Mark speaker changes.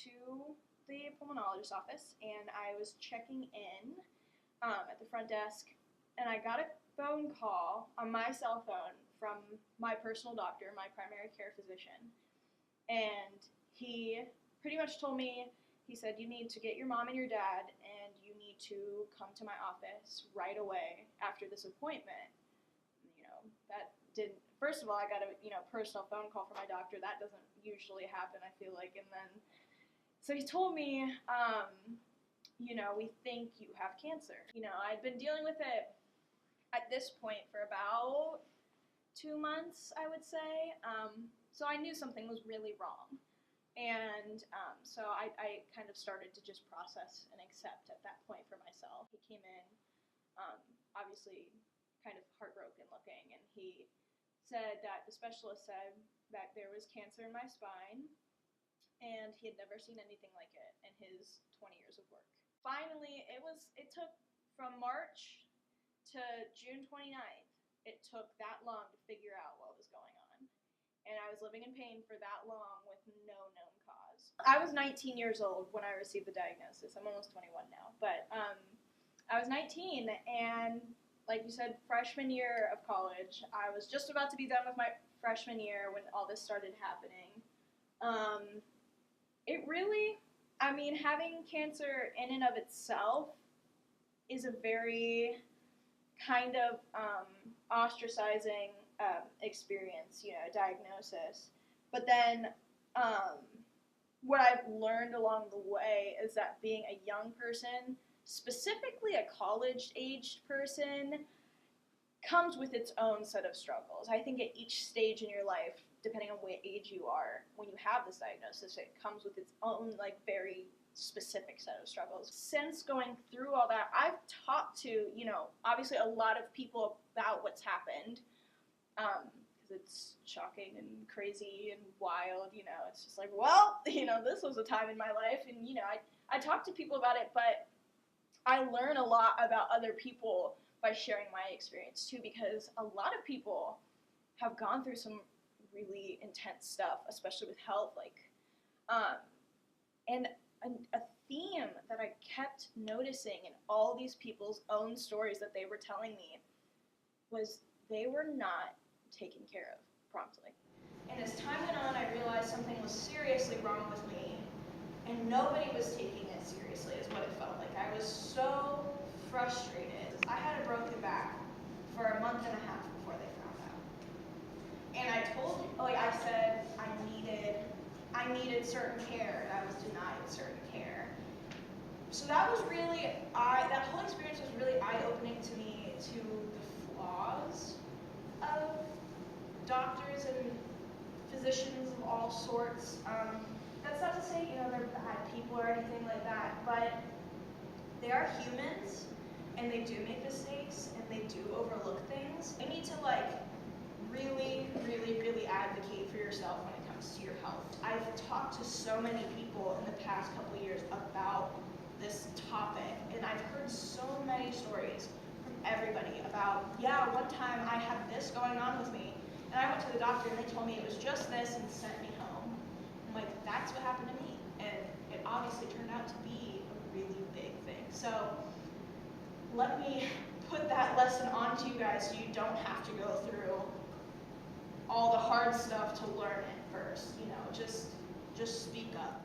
Speaker 1: to the pulmonologist office, and I was checking in at the front desk, and I got a phone call on my cell phone from my personal doctor, my primary care physician, and he pretty much told me, he said, you need to get your mom and your dad, and you need to come to my office right away after this appointment. You know, that didn't, first of all, I got a, personal phone call from my doctor. That doesn't usually happen, I feel like. And then, so he told me, we think you have cancer. I'd been dealing with it at this point for about 2 months, I would say. So I knew something was really wrong. And so I kind of started to just process and accept at that point for myself. He came in, obviously kind of heartbroken looking, and he said that the specialist said that there was cancer in my spine, and he had never seen anything like it in his 20 years of work. Finally, it took from March to June 29th, it took that long to figure out what was going on. And I was living in pain for that long with no known cause. I was 19 years old when I received the diagnosis. I'm almost 21 now. But I was 19, and like you said, freshman year of college. I was just about to be done with my freshman year when all this started happening. It really, having cancer in and of itself is a very kind of ostracizing experience, diagnosis. But then what I've learned along the way is that being a young person, specifically a college-aged person, comes with its own set of struggles. I think at each stage in your life, depending on what age you are, when you have this diagnosis, it comes with its own very specific set of struggles. Since going through all that, I've talked to, obviously a lot of people about what's happened, because it's shocking and crazy and wild, it's just like, well, this was a time in my life, and, I talk to people about it, but I learn a lot about other people by sharing my experience too, because a lot of people have gone through some really intense stuff, especially with health, and a theme that I kept noticing in all these people's own stories that they were telling me was they were not taken care of promptly. And as time went on, I realized something was seriously wrong with me, and nobody was taking it seriously, is what it felt like. I was so frustrated. I had a broken back for a month and a half before they found out. And I told you, I said I needed certain care, and I was denied certain care. So that was really, that whole experience was really eye-opening to me, to the flaws of doctors and physicians of all sorts. That's not to say, they're bad people or anything like that, but they are humans, and they do make mistakes, and they do overlook things. You need to really, really, really advocate for yourself when it comes to your health. I've talked to so many people in the past couple years about this topic, and I've heard so many stories from everybody about, one time I had this going on with me, and I went to the doctor and they told me it was just this and sent me home. I'm like, that's what happened to me, and it obviously turned out to be a really big thing. So let me put that lesson on to you guys so you don't have to go through all the hard stuff to learn it first. Just speak up.